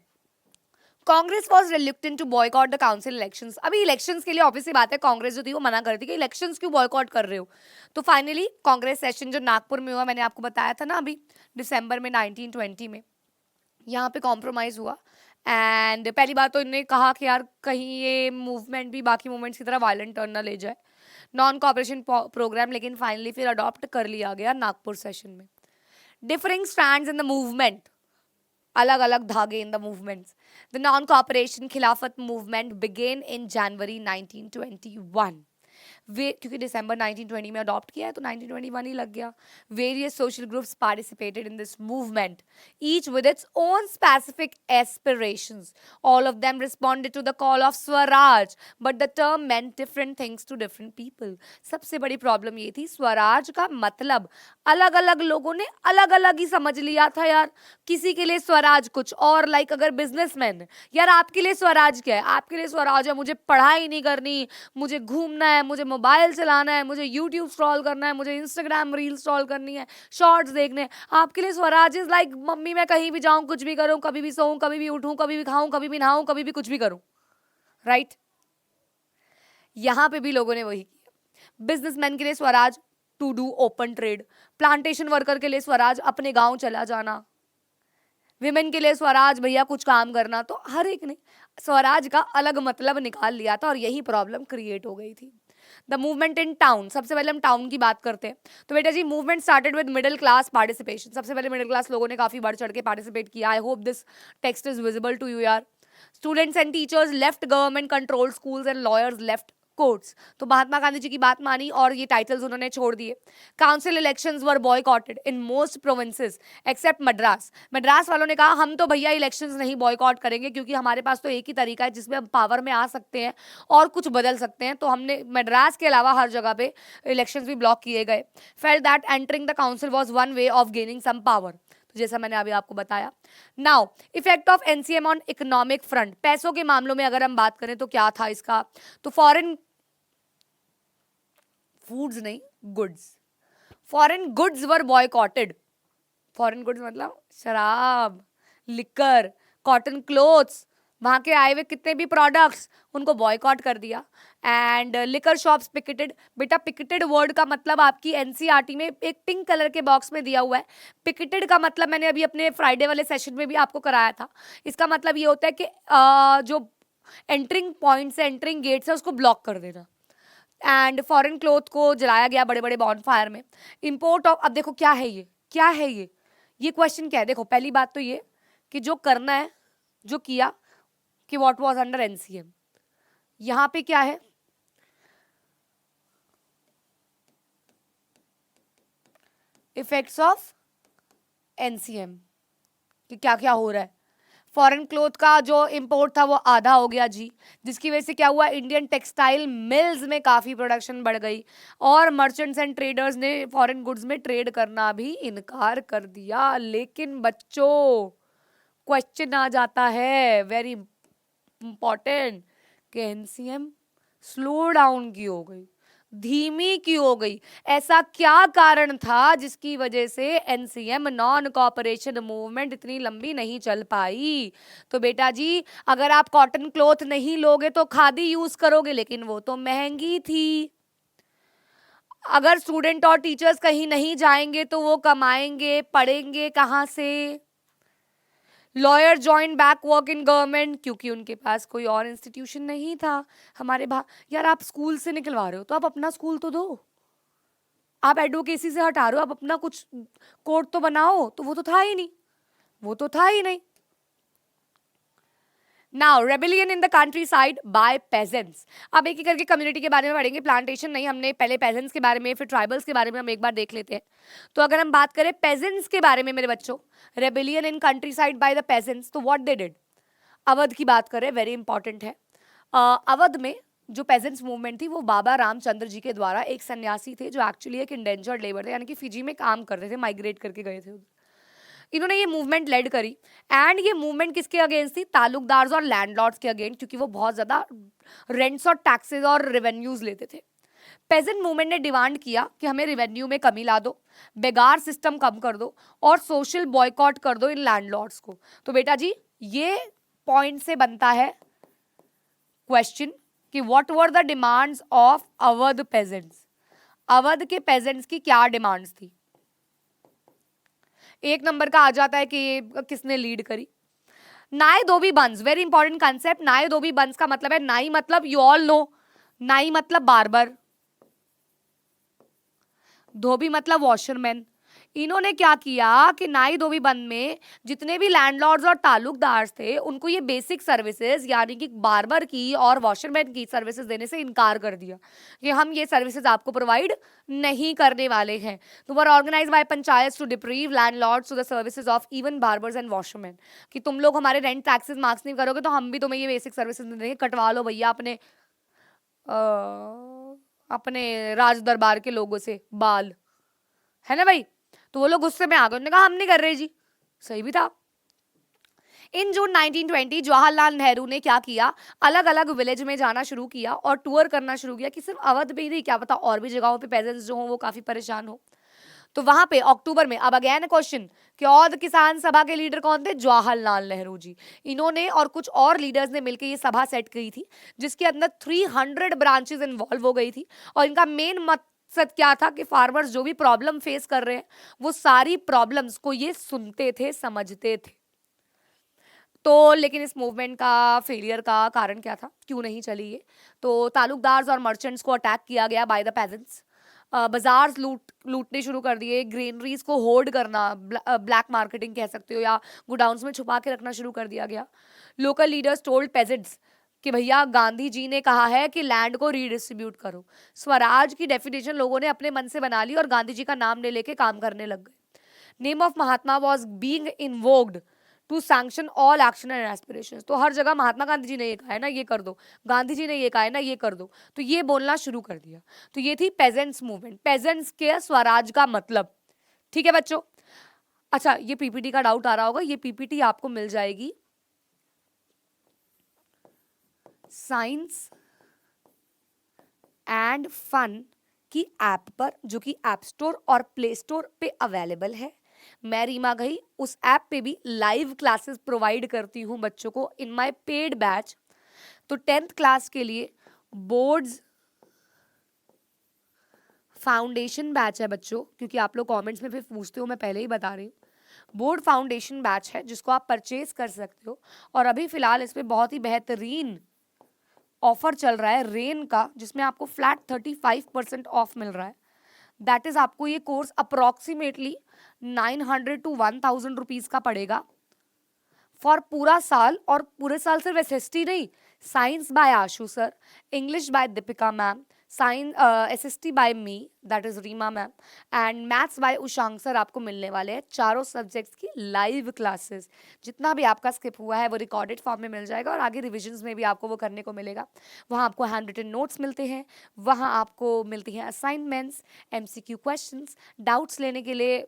[SPEAKER 1] Congress was reluctant to boycott the council elections. अभी इलेक्शंस के लिए ऑब्वियसली बात है, कांग्रेस जो थी वो मना करती कि इलेक्शंस क्यों बॉयकॉट कर रहे हो। तो फाइनली कांग्रेस सेशन जो नागपुर में हुआ, मैंने आपको बताया था ना अभी दिसंबर में 1920 में, यहाँ पे कॉम्प्रोमाइज़ हुआ। एंड पहली बात तो इन्होंने कहा कि यार कहीं ये मूवमेंट भी बाकी मूवमेंट्स की तरह वायलेंट टर्न ना ले जाए, नॉन कॉपरेशन प्रोग्राम, लेकिन फाइनली फिर अडॉप्ट कर लिया गया नागपुर सेशन में। Differing stands in the movement, अलग अलग धागे in the movements. The non cooperation खिलाफत मूवमेंट बिगेन इन जनवरी 1921 वे क्योंकि दिसंबर 1920 में अडॉप्ट किया है तो 1921 ही लग गया. Various social groups participated in this movement, each with its own specific aspirations. All of them responded to the call of swaraj, but the term meant different things to different people. सबसे बड़ी problem ये थी, स्वराज का मतलब अलग अलग लोगों ने अलग अलग ही समझ लिया था यार. किसी के लिए स्वराज कुछ और, लाइक अगर बिजनेसमैन, यार आपके लिए स्वराज क्या है? आपके लिए स्वराज है मुझे पढ़ाई नहीं करनी, मुझे घूमना है, मुझे मोबाइल चलाना है, मुझे यूट्यूब स्क्रॉल करना है, मुझे इंस्टाग्राम रील स्क्रॉल करनी है, शॉर्ट्स देखने. आपके लिए स्वराज इज लाइक मम्मी मैं कहीं भी जाऊं, कुछ भी करूं, कभी भी सोऊं, कभी भी उठूं, कभी भी खाऊं, कभी भी नहाऊं, कभी भी कुछ भी करूं. राइट? यहां पे भी लोगों ने वही किया. बिजनेसमैन के लिए swaraj to do open trade, plantation worker के लिए स्वराज अपने गांव चला जाना, विमेन के लिए स्वराज भैया कुछ काम करना. तो हर एक ने स्वराज का अलग मतलब निकाल लिया था और यही प्रॉब्लम क्रिएट हो गई थी. द मूवमेंट इन टाउन, सबसे पहले हम टाउन की बात करते हैं. तो बेटा जी movement started with middle class participation. सबसे पहले मिडिल क्लास लोगों ने काफी बढ़ चढ़ के पार्टिसिपेट किया. I hope this text is visible to you यार. Students and teachers left government controlled schools and lawyers left courts. तो महात्मा गांधी जी की बात मानी और ये टाइटल्स उन्होंने छोड़ दिए. Council elections were boycotted in most provinces except Madras. Madras वालों ने कहा हम तो भैया इलेक्शंस नहीं बॉयकॉट करेंगे क्योंकि हमारे पास तो एक ही तरीका है जिसमें हम पावर में आ सकते हैं और कुछ बदल सकते हैं. तो हमने मद्रास के अलावा हर जगह पे इलेक्शंस भी ब्लॉक किए गए. Felt that entering the council was one way of gaining some power. तो जैसा मैंने अभी आपको बताया. Now effect of NCM on economic front. पैसों के मामलों में अगर हम बात करें तो क्या था इसका? तो फॉरेन फूड्स नहीं, goods, foreign goods were boycotted. Foreign goods मतलब शराब, लिकर, कॉटन क्लोथ्स, वहां के आए हुए कितने भी प्रोडक्ट्स उनको बॉयकॉट कर दिया. And liquor shops picketed. बेटा पिकेटेड वर्ड का मतलब आपकी एनसीईआरटी में एक पिंक कलर के बॉक्स में दिया हुआ है. पिकेटेड का मतलब मैंने अभी अपने फ्राइडे वाले सेशन में भी आपको कराया था. इसका मतलब ये होता है कि जो एंटरिंग पॉइंट्स है, एंटरिंग गेट्स है, उसको ब्लॉक कर देना. एंड फॉरेन क्लोथ को जलाया गया बड़े बड़े बॉनफायर में. इंपोर्ट ऑफ, अब देखो क्या है ये, क्या है ये क्वेश्चन क्या है? देखो पहली बात तो ये कि जो करना है, जो किया कि व्हाट वाज अंडर एनसीएम. यहां पे क्या है? इफेक्ट्स ऑफ एनसीएम कि क्या क्या हो रहा है. फॉरेन क्लोथ का जो इंपोर्ट था वो आधा हो गया जी, जिसकी वजह से क्या हुआ? इंडियन टेक्सटाइल मिल्स में काफ़ी प्रोडक्शन बढ़ गई और मर्चेंट्स एंड ट्रेडर्स ने फॉरेन गुड्स में ट्रेड करना भी इनकार कर दिया. लेकिन बच्चों क्वेश्चन आ जाता है वेरी इंपॉर्टेंट कि एनसीएम स्लो डाउन क्यों हो गई, धीमी क्यों हो गई? ऐसा क्या कारण था जिसकी वजह से एनसीएम नॉन कॉपरेशन मूवमेंट इतनी लंबी नहीं चल पाई? तो बेटा जी अगर आप कॉटन क्लॉथ नहीं लोगे तो खादी यूज करोगे, लेकिन वो तो महंगी थी. अगर स्टूडेंट और टीचर्स कहीं नहीं जाएंगे तो वो कमाएंगे पढ़ेंगे कहाँ से? Lawyer join back work in government क्योंकि उनके पास कोई और इंस्टीट्यूशन नहीं था. हमारे यार आप स्कूल से निकलवा रहे हो तो आप अपना स्कूल तो दो. आप एडवोकेसी से हटा रहे हो, आप अपना कुछ कोर्ट तो बनाओ. तो वो तो था ही नहीं, वो तो था ही नहीं. Now rebellion in the country side by pageants. अब एक एक करके कम्युनिटी के बारे में पढ़ेंगे. प्लांटेशन नहीं, हमने पहले पेजेंट्स के बारे में, फिर ट्राइबल्स के बारे में हम एक बार देख लेते हैं. तो अगर हम बात करें पेजेंट्स के बारे में मेरे बच्चों, rebellion in country side by the pageants, तो व्हाट दे डिड. अवध की बात करें, वेरी इंपॉर्टेंट है. अवध में जो पेजेंट्स मूवमेंट थी वो बाबा रामचंद्र जी के द्वारा, एक सन्यासी थे जो एक्चुअली एक इंडेंजर्ड लेबर थे, यानी कि फिजी में काम करते थे, माइग्रेट करके गए थे. इन्होंने ये मूवमेंट लेड करी. एंड ये मूवमेंट किसके अगेंस्ट थी? तालुकदार्स और लैंडलॉर्ड्स के अगेंस्ट, क्योंकि वो बहुत ज्यादा रेंट्स और टैक्सेस और रेवेन्यूज लेते थे. पेजेंट मूवमेंट ने डिमांड किया कि हमें रेवेन्यू में कमी ला दो, बेगार सिस्टम कम कर दो और सोशल बॉयकॉट कर दो इन लैंडलॉर्ड्स को. तो बेटा जी ये पॉइंट से बनता है क्वेश्चन कि what were the demands of Awadh pageants. Awadh के पेजेंट्स की क्या डिमांड्स थी? एक नंबर का आ जाता है कि ये किसने लीड करी. नाई धोबी बंस, वेरी इंपॉर्टेंट कंसेप्ट. नाई धोबी बंस का मतलब है, नाई मतलब यू ऑल नो, नाई मतलब बार्बर, धोबी मतलब वॉशरमैन. इन्होंने क्या किया कि नाई धोबी बंद में जितने भी लैंडलॉर्ड्स और ताल्लुकदार थे उनको ये बेसिक सर्विसेज यानी कि बार्बर की और वॉशरमैन की सर्विसेज देने से इनकार कर दिया कि हम ये सर्विसेज आपको प्रोवाइड नहीं करने वाले हैं। तो were organise by panchayat to deprive landlords to the services of even barbers and washerman, कि तुम लोग हमारे रेंट टैक्सेस मार्क्स नहीं करोगे तो हम भी तुम्हें ये बेसिक सर्विसेज दे देंगे, कटवा लो भैया अपने राज दरबार के लोगों से बाल, है ना भाई। तो वो लोग गुस्से में आ गए, उन्होंने कहा हम नहीं कर रहे जी। सही भी था। इन जून 1920 जवाहरलाल नेहरू ने क्या किया, अलग अलग विलेज में जाना शुरू किया और टूर करना शुरू किया, कि सिर्फ अवध में ही नहीं, क्या पता और भी जगहों पे पेजेंट्स जो हो वो काफी परेशान हो। तो वहां पे अक्टूबर में, अब अगेन क्वेश्चन कि औध किसान सभा के लीडर कौन थे, जवाहरलाल नेहरू जी। इन्होंने और कुछ और लीडर्स ने मिलकर ये सभा सेट की थी जिसके अंदर 300 ब्रांचेस इन्वॉल्व हो गई थी और इनका मेन मकसद क्या था कि फार्मर्स जो भी प्रॉब्लम फेस कर रहे हैं वो सारी प्रॉब्लम्स को ये सुनते थे, समझते थे। तो लेकिन इस मूवमेंट का फेलियर का कारण क्या था, क्यों नहीं चली ये, तो ताल्लुकदार्स और मर्चेंट्स को अटैक किया गया बाय द पेजेंट्स, बाजार्स लूटने शुरू कर दिए, ग्रेनरीज को होल्ड करना, ब्लैक मार्केटिंग कह सकते हो, या गोडाउन्स में छुपा के रखना शुरू कर दिया गया। लोकल लीडर्स टोल्ड पेजेंट्स कि भैया गांधी जी ने कहा है कि लैंड को रीडिस्ट्रीब्यूट करो। स्वराज की डेफिनेशन लोगों ने अपने मन से बना ली और गांधी जी का नाम ले लेके काम करने लग गए। Name of Mahatma was being invoked to sanction all action and aspirations. तो हर जगह महात्मा गांधी जी ने ये कहा है ना ये कर दो, गांधी जी ने ये कहा है ना ये कर दो, तो ये बोलना शुरू कर दिया। तो ये थी पेजेंट्स मूवमेंट, पेजेंट्स के स्वराज का मतलब। ठीक है बच्चों। अच्छा, ये पीपीटी का डाउट आ रहा होगा, ये पीपीटी आपको मिल जाएगी साइंस एंड फन की ऐप पर, जो कि ऐप स्टोर और प्ले स्टोर पे अवेलेबल है। मैं रीमा गई उस ऐप पे भी लाइव क्लासेस प्रोवाइड करती हूँ बच्चों को इन माय पेड बैच। तो 10th क्लास के लिए बोर्ड्स फाउंडेशन बैच है बच्चों, क्योंकि आप लोग कमेंट्स में फिर पूछते हो, मैं पहले ही बता रही हूँ। बोर्ड फाउंडेशन बैच है जिसको आप परचेज कर सकते हो और अभी फिलहाल इस पे बहुत ही बेहतरीन ऑफर चल रहा है रेन का, जिसमें आपको फ्लैट 35% ऑफ मिल रहा है। दैट इज आपको ये कोर्स अप्रोक्सीमेटली 900 to 1000 रुपीज का पड़ेगा फॉर पूरा साल। और पूरे साल सिर्फ एसएसटी नहीं, science by Ashu sir, English by Deepika ma'am, science SST by me that is Reema ma'am, and maths by Ushank sir आपको मिलने वाले हैं। चारों सब्जेक्ट्स की लाइव क्लासेस, जितना भी आपका स्किप हुआ है वो रिकॉर्डेड फॉर्म में मिल जाएगा और आगे रिविजन्स में भी आपको वो करने को मिलेगा। वहाँ आपको हैंड रिटन नोट्स मिलते हैं, वहाँ आपको मिलती हैं असाइनमेंट्स, एमसीक्यू क्वेश्चंस, डाउट्स लेने के लिए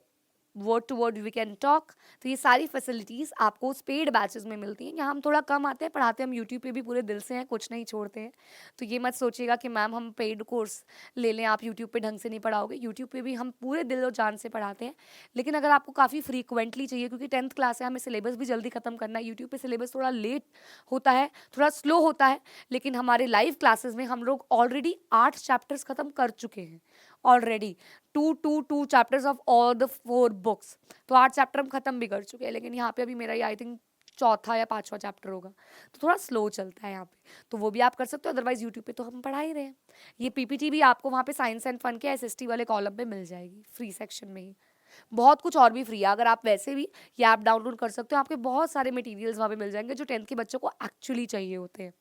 [SPEAKER 1] word to word we can talk. तो ये सारी फैसिलिटीज़ आपको उस पेड बैचेस में मिलती हैं। यहाँ हम थोड़ा कम आते हैं, पढ़ाते हम यूट्यूब पे भी पूरे दिल से हैं, कुछ नहीं छोड़ते हैं। तो ये मत सोचिएगा कि मैम हम पेड कोर्स ले लें, आप यूट्यूब पे ढंग से नहीं पढ़ाओगे। यूट्यूब पे भी हम पूरे दिल और जान से पढ़ाते हैं। लेकिन अगर आपको काफ़ी फ्रीक्वेंटली चाहिए, क्योंकि 10th क्लास है, हमें सिलेबस भी जल्दी खत्म करना है, यूट्यूब पर सिलेबस थोड़ा लेट होता है, थोड़ा स्लो होता है, लेकिन हमारे लाइव क्लासेस में हम लोग ऑलरेडी 8 चैप्टर्स खत्म कर चुके हैं already, two chapters of all the 4 books. तो 8 चैप्टर हम खत्म भी कर चुके हैं, लेकिन यहाँ पे अभी मेरा ये आई थिंक चौथा या 5वां चैप्टर होगा, तो थोड़ा स्लो चलता है यहाँ पे। तो वो भी आप कर सकते हो, अदरवाइज यूट्यूब पे तो हम पढ़ा ही रहे हैं। ये पीपीटी भी आपको वहाँ पे साइंस एंड फन के एसएसटी वाले कॉलम पे मिल जाएगी फ्री सेक्शन में ही। बहुत कुछ और भी फ्री है, अगर आप वैसे भी ये ऐप डाउनलोड कर सकते हो, आपके बहुत सारे मटेरियल्स वहाँ पे मिल जाएंगे जो 10th के बच्चों को एक्चुअली चाहिए होते हैं।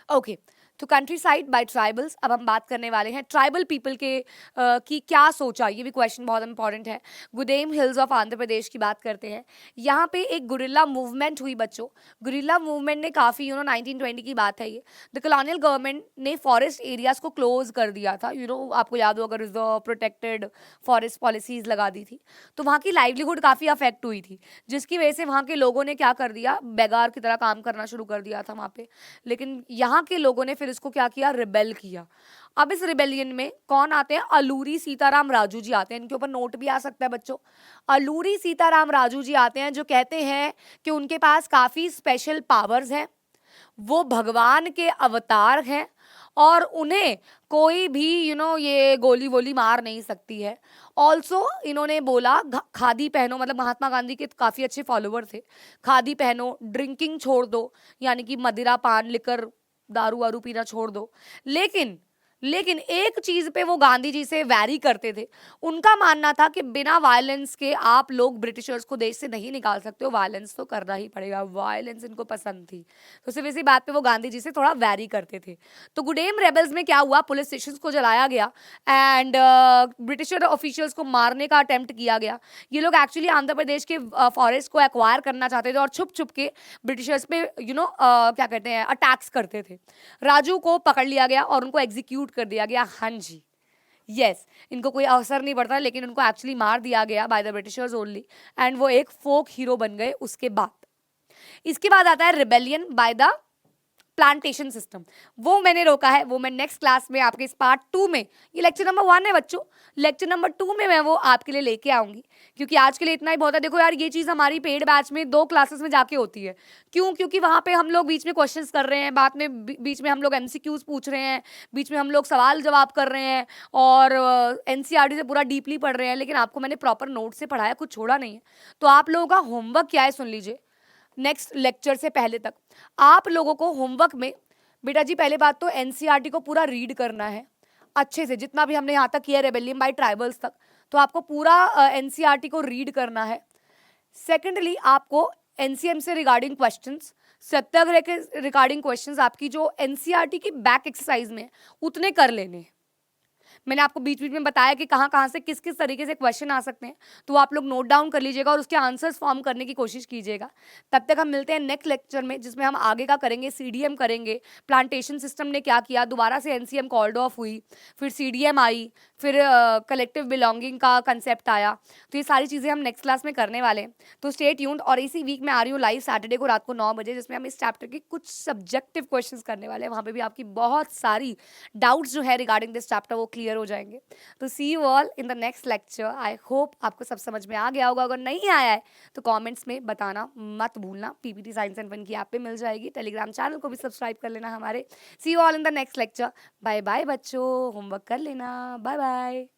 [SPEAKER 1] ओके, तो कंट्री साइड बाय ट्राइबल्स, अब हम बात करने वाले हैं ट्राइबल पीपल के की क्या सोचा, ये भी क्वेश्चन बहुत इंपॉर्टेंट है। गुदेम हिल्स ऑफ आंध्र प्रदेश की बात करते हैं। यहाँ पे एक गुरिल्ला मूवमेंट हुई बच्चों। गुरिल्ला मूवमेंट ने काफ़ी 1920 की बात है ये। द कॉलोनियल गवर्नमेंट ने फॉरेस्ट एरियाज को क्लोज कर दिया था, आपको याद हो अगर रिजर्व प्रोटेक्टेड फॉरेस्ट पॉलिसीज लगा दी थी, तो वहाँ की लाइवलीहुड काफ़ी अफेक्ट हुई थी, जिसकी वजह से वहाँ के लोगों ने क्या कर दिया, बेगार की तरह काम करना शुरू कर दिया था वहाँ पे। लेकिन यहाँ के लोगों ने फिर इसको क्या किया, रिबेल किया। अब इस रिबेलियन में कौन आते हैं, अलूरी सीताराम राजू जी आते हैं। इनके ऊपर नोट भी आ सकता है बच्चों। अलूरी सीताराम राजू जी आते हैं, जो कहते हैं कि उनके पास काफी स्पेशल पावर्स हैं, वो भगवान के अवतार हैं और उन्हें कोई भी ये गोली वोली मार नहीं सकती है। ऑल्सो इन्होंने बोला खादी पहनो, मतलब महात्मा गांधी के काफ़ी अच्छे फॉलोवर थे। खादी पहनो, ड्रिंकिंग छोड़ दो, यानी कि मदिरा पान लिकर दारू वारू पीना छोड़ दो। लेकिन लेकिन एक चीज पे वो गांधी जी से वैरी करते थे। उनका मानना था कि बिना वायलेंस के आप लोग ब्रिटिशर्स को देश से नहीं निकाल सकते हो, वायलेंस तो करना ही पड़ेगा। वायलेंस इनको पसंद थी, तो सिर्फ इसी बात पे वो गांधी जी से थोड़ा वैरी करते थे। तो गुडेम रेबल्स में क्या हुआ, पुलिस स्टेशन को जलाया गया एंड ब्रिटिशर ऑफिशियल्स को मारने का अटेम्प्ट किया गया। ये लोग एक्चुअली आंध्र प्रदेश के फॉरेस्ट को एक्वायर करना चाहते थे और छुप छुप के ब्रिटिशर्स पे क्या कहते हैं, अटैक्स करते थे। राजू को पकड़ लिया गया और उनको एग्जीक्यूट कर दिया गया। हाँ जी, यस, इनको कोई अवसर नहीं पड़ता, लेकिन उनको एक्चुअली मार दिया गया by the Britishers only, and वो एक फोक हीरो बन गए उसके बाद। इसके बाद आता है rebellion by the plantation system. वो मैंने रोका है, वो मैं नेक्स्ट क्लास में आपके इस पार्ट 2 में, ये लेक्चर नंबर 1 है बच्चों, लेक्चर नंबर 2 में मैं वो आपके लिए लेके आऊंगी, क्योंकि आज के लिए इतना ही बहुत है। देखो यार, ये चीज़ हमारी पेड बैच में 2 क्लासेस में जाके होती है। क्यों? क्योंकि वहाँ पे हम लोग बीच में क्वेश्चंस कर रहे हैं, बाद में बीच में हम लोग एमसीक्यूज पूछ रहे हैं, बीच में हम लोग सवाल जवाब कर रहे हैं और एनसीईआरटी से पूरा डीपली पढ़ रहे हैं, लेकिन आपको मैंने प्रॉपर नोट से पढ़ाया, कुछ छोड़ा नहीं है। तो आप लोगों का होमवर्क क्या है सुन लीजिए। नेक्स्ट लेक्चर से पहले तक आप लोगों को होमवर्क में, बेटा जी, पहले बात तो एनसीईआरटी को पूरा रीड करना है अच्छे से, जितना भी हमने यहाँ तक किया रेबेलियन बाय ट्राइबल्स तक, तो आपको पूरा एनसीईआरटी को रीड करना है। सेकेंडली, आपको एनसीएम से रिगार्डिंग क्वेश्चंस, सत्याग्रह के रिगार्डिंग क्वेश्चंस आपकी जो एनसीईआरटी की बैक एक्सरसाइज में उतने कर लेने हैं। मैंने आपको बीच बीच में बताया कि कहाँ कहाँ से किस किस तरीके से क्वेश्चन आ सकते हैं, तो आप लोग नोट डाउन कर लीजिएगा और उसके आंसर्स फॉर्म करने की कोशिश कीजिएगा। तब तक हम मिलते हैं नेक्स्ट लेक्चर में, जिसमें हम आगे का करेंगे, सीडीएम करेंगे, प्लांटेशन सिस्टम ने क्या किया, दोबारा से एनसीएम कॉल्ड ऑफ हुई, फिर सीडीएम आई, फिर कलेक्टिव बिलोंगिंग का कंसेप्ट आया। तो ये सारी चीज़ें हम नेक्स्ट क्लास में करने वाले हैं, तो स्टे ट्यून्ड। और इसी वीक में आ रही हूँ लाइव सैटरडे को रात को 9 बजे, जिसमें हम इस चैप्टर की कुछ सब्जेक्टिव क्वेश्चंस करने वाले हैं। वहाँ पे भी आपकी बहुत सारी डाउट्स जो है रिगार्डिंग दिस चैप्टर वो क्लियर हो जाएंगे। तो see you all in the next lecture. I hope आपको सब समझ में आ गया होगा। अगर नहीं आया है तो कमेंट्स में बताना मत भूलना। पीपीटी साइंस एंड फन की ऐप पे मिल जाएगी, टेलीग्राम चैनल को भी सब्सक्राइब कर लेना हमारे। See you all in the next lecture. Bye bye बच्चों, होमवर्क कर लेना। Bye bye.